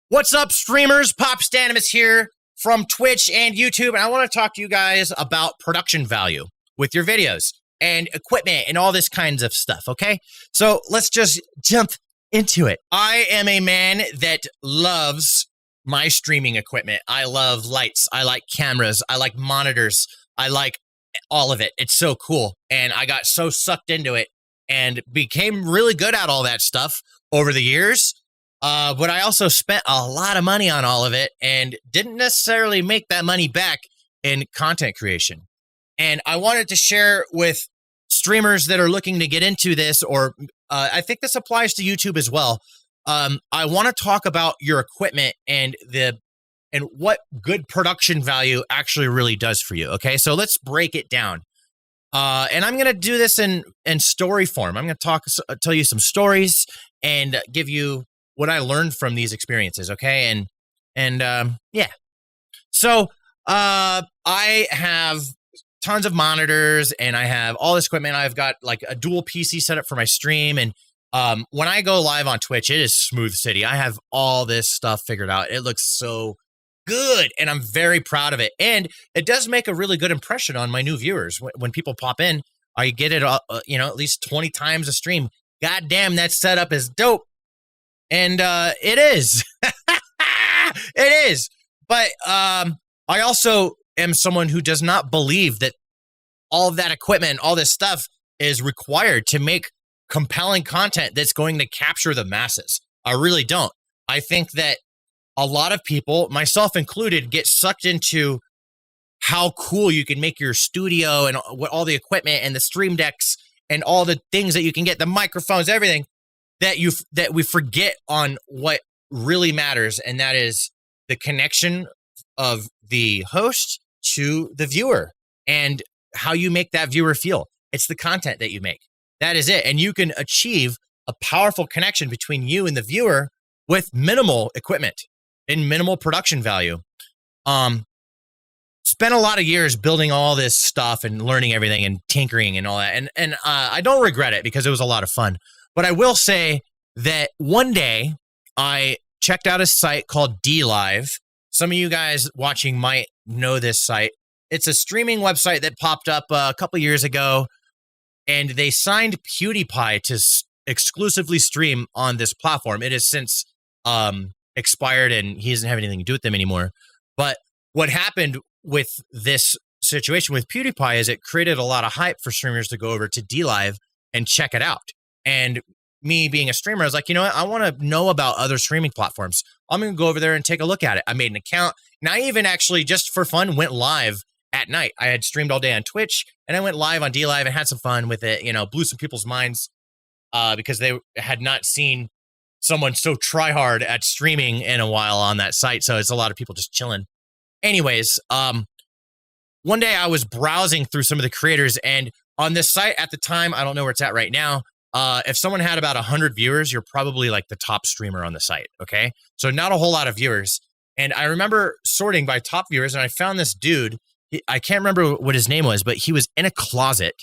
What's up, streamers? Pop Stanimus here from Twitch and YouTube, and I want to talk to you guys about production value with your videos and equipment and all this kinds of stuff, okay? So let's just jump into it. I am a man that loves my streaming equipment. I love lights. I like cameras. I like monitors. I like all of it. It's so cool. And I got so sucked into it and became really good at all that stuff over the years. But I also spent a lot of money on all of it and didn't necessarily make that money back in content creation. And I wanted to share with streamers that are looking to get into this, or I think this applies to YouTube as well. I want to talk about your equipment and what good production value actually really does for you. Okay, so let's break it down. And I'm going to do this in story form. I'm going to tell you some stories and give you what I learned from these experiences, okay? And yeah. So I have tons of monitors and I have all this equipment. I've got like a dual PC setup for my stream. And when I go live on Twitch, it is smooth city. I have all this stuff figured out. It looks so good and I'm very proud of it. And it does make a really good impression on my new viewers. When people pop in, I get it, at least 20 times a stream. God damn, that setup is dope. And it is. It is. But I also am someone who does not believe that all of that equipment, all this stuff is required to make compelling content that's going to capture the masses. I really don't. I think that a lot of people, myself included, get sucked into how cool you can make your studio and what all the equipment and the stream decks and all the things that you can get, the microphones, everything. That we forget on what really matters, and that is the connection of the host to the viewer and how you make that viewer feel. It's the content that you make. That is it. And you can achieve a powerful connection between you and the viewer with minimal equipment and minimal production value. Spent a lot of years building all this stuff and learning everything and tinkering and all that. And I don't regret it because it was a lot of fun. But I will say that one day I checked out a site called DLive. Some of you guys watching might know this site. It's a streaming website that popped up a couple years ago, and they signed PewDiePie to exclusively stream on this platform. It has since expired, and he doesn't have anything to do with them anymore. But what happened with this situation with PewDiePie is it created a lot of hype for streamers to go over to DLive and check it out. And me being a streamer, I was like, you know what? I want to know about other streaming platforms. I'm going to go over there and take a look at it. I made an account. And I even actually, just for fun, went live at night. I had streamed all day on Twitch, and I went live on DLive and had some fun with it, blew some people's minds because they had not seen someone so try hard at streaming in a while on that site. So it's a lot of people just chilling. Anyways, one day I was browsing through some of the creators, and on this site at the time, I don't know where it's at right now, if someone had about 100 viewers, you're probably like the top streamer on the site, okay? So not a whole lot of viewers. And I remember sorting by top viewers, and I found this dude. I can't remember what his name was, but he was in a closet,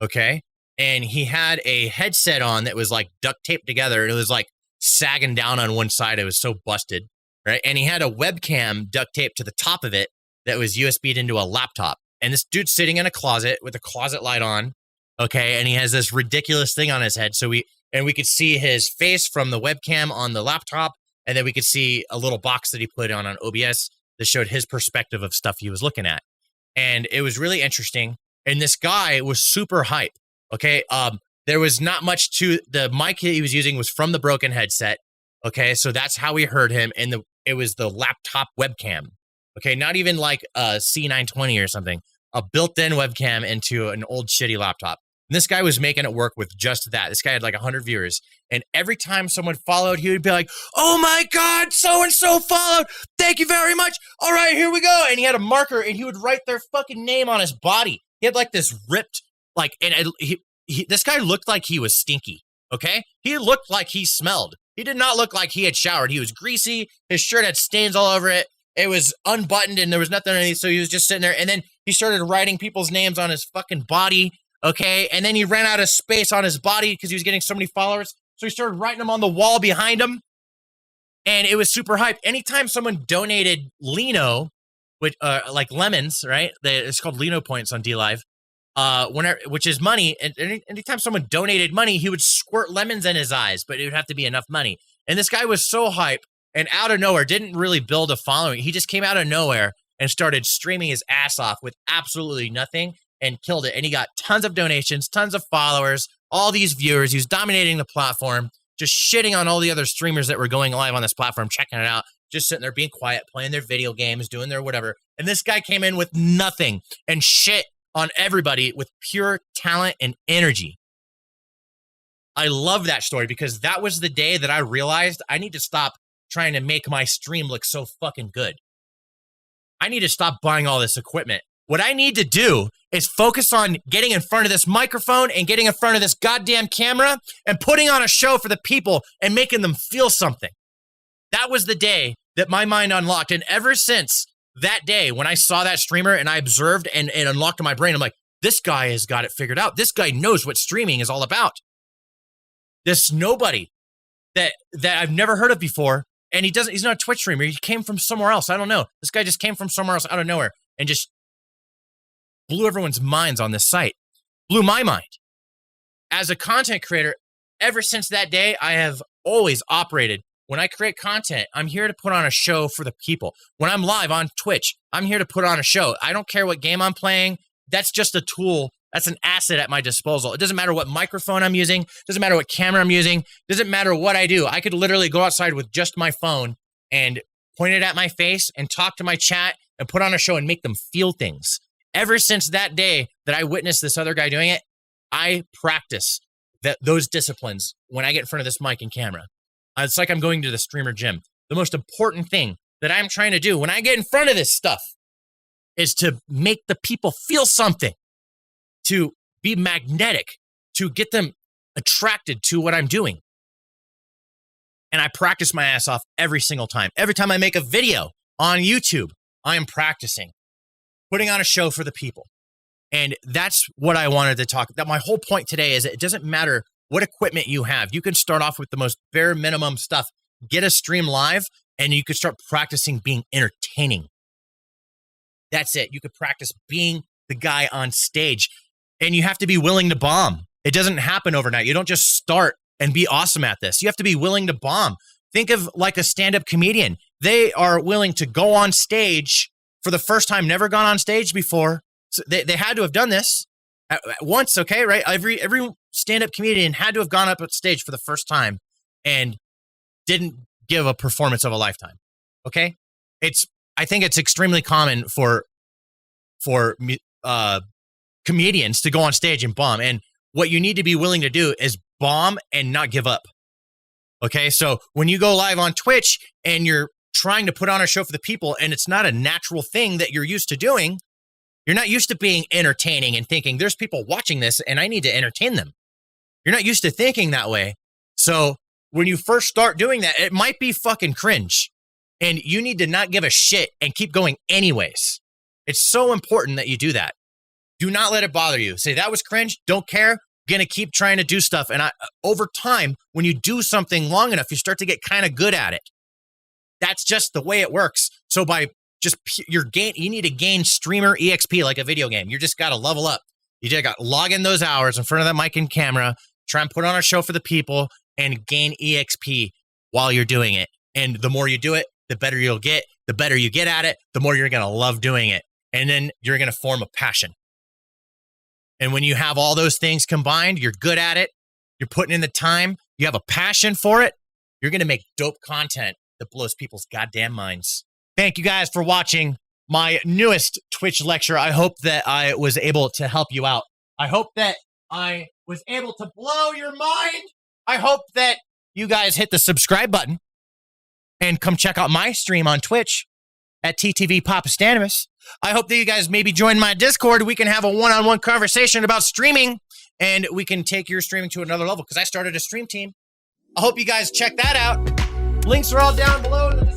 okay? And he had a headset on that was like duct taped together, and it was like sagging down on one side. It was so busted, right? And he had a webcam duct taped to the top of it that was USB'd into a laptop. And this dude's sitting in a closet with a closet light on, okay, and he has this ridiculous thing on his head. So we could see his face from the webcam on the laptop, and then we could see a little box that he put on OBS that showed his perspective of stuff he was looking at. And it was really interesting. And this guy was super hype, okay? There was not much to the mic he was using was from the broken headset, okay? So that's how we heard him, and it was the laptop webcam, okay? Not even like a C920 or something, a built-in webcam into an old shitty laptop. And this guy was making it work with just that. This guy had like 100 viewers. And every time someone followed, he would be like, oh my God, so-and-so followed. Thank you very much. All right, here we go. And he had a marker, and he would write their fucking name on his body. He had like this ripped, this guy looked like he was stinky, okay? He looked like he smelled. He did not look like he had showered. He was greasy. His shirt had stains all over it. It was unbuttoned, and there was nothing underneath, so he was just sitting there. And then he started writing people's names on his fucking body. Okay, and then he ran out of space on his body because he was getting so many followers. So he started writing them on the wall behind him. And it was super hype. Anytime someone donated Lino, which like lemons, right? It's called Lino points on DLive. Which is money. And anytime someone donated money, he would squirt lemons in his eyes, but it would have to be enough money. And this guy was so hype and out of nowhere, didn't really build a following. He just came out of nowhere and started streaming his ass off with absolutely nothing and killed it. And he got tons of donations, tons of followers, all these viewers. He was dominating the platform, just shitting on all the other streamers that were going live on this platform, checking it out, just sitting there being quiet, playing their video games, doing their whatever. And this guy came in with nothing and shit on everybody with pure talent and energy. I love that story because that was the day that I realized I need to stop trying to make my stream look so fucking good. I need to stop buying all this equipment. What I need to do is focus on getting in front of this microphone and getting in front of this goddamn camera and putting on a show for the people and making them feel something. That was the day that my mind unlocked. And ever since that day, when I saw that streamer and I observed and it unlocked in my brain, I'm like, this guy has got it figured out. This guy knows what streaming is all about. This nobody that I've never heard of before. And he's not a Twitch streamer. He came from somewhere else. I don't know. This guy just came from somewhere else out of nowhere and just blew everyone's minds on this site. Blew my mind. As a content creator, ever since that day, I have always operated. When I create content, I'm here to put on a show for the people. When I'm live on Twitch, I'm here to put on a show. I don't care what game I'm playing. That's just a tool. That's an asset at my disposal. It doesn't matter what microphone I'm using. It doesn't matter what camera I'm using. It doesn't matter what I do. I could literally go outside with just my phone and point it at my face and talk to my chat and put on a show and make them feel things. Ever since that day that I witnessed this other guy doing it, I practice those disciplines when I get in front of this mic and camera. It's like I'm going to the streamer gym. The most important thing that I'm trying to do when I get in front of this stuff is to make the people feel something, to be magnetic, to get them attracted to what I'm doing. And I practice my ass off every single time. Every time I make a video on YouTube, I am practicing, putting on a show for the people. And that's what I wanted to talk about. My whole point today is it doesn't matter what equipment you have. You can start off with the most bare minimum stuff. Get a stream live, and you can start practicing being entertaining. That's it. You could practice being the guy on stage, and you have to be willing to bomb. It doesn't happen overnight. You don't just start and be awesome at this. You have to be willing to bomb. Think of like a stand-up comedian. They are willing to go on stage for the first time, never gone on stage before. So they had to have done this at once, okay, right? Every stand-up comedian had to have gone up on stage for the first time and didn't give a performance of a lifetime, okay? I think it's extremely common for comedians to go on stage and bomb. And what you need to be willing to do is bomb and not give up, okay? So when you go live on Twitch and you're trying to put on a show for the people and it's not a natural thing that you're used to doing, you're not used to being entertaining and thinking there's people watching this and I need to entertain them. You're not used to thinking that way. So when you first start doing that, it might be fucking cringe and you need to not give a shit and keep going anyways. It's so important that you do that. Do not let it bother you. Say that was cringe. Don't care. Gonna keep trying to do stuff. And over time, when you do something long enough, you start to get kind of good at it. That's just the way it works. So by just you need to gain streamer EXP like a video game. You just got to level up. You just got to log in those hours in front of that mic and camera, try and put on a show for the people and gain EXP while you're doing it. And the more you do it, the better you'll get. The better you get at it, the more you're going to love doing it. And then you're going to form a passion. And when you have all those things combined, you're good at it. You're putting in the time. You have a passion for it. You're going to make dope content that blows people's goddamn minds. Thank you guys for watching my newest Twitch lecture. I hope that I was able to help you out. I hope that I was able to blow your mind. I hope that you guys hit the subscribe button and come check out my stream on Twitch at TTV Papastanemus. I hope that you guys maybe join my Discord. We can have a one-on-one conversation about streaming and we can take your streaming to another level because I started a stream team. I hope you guys check that out. Links are all down below in the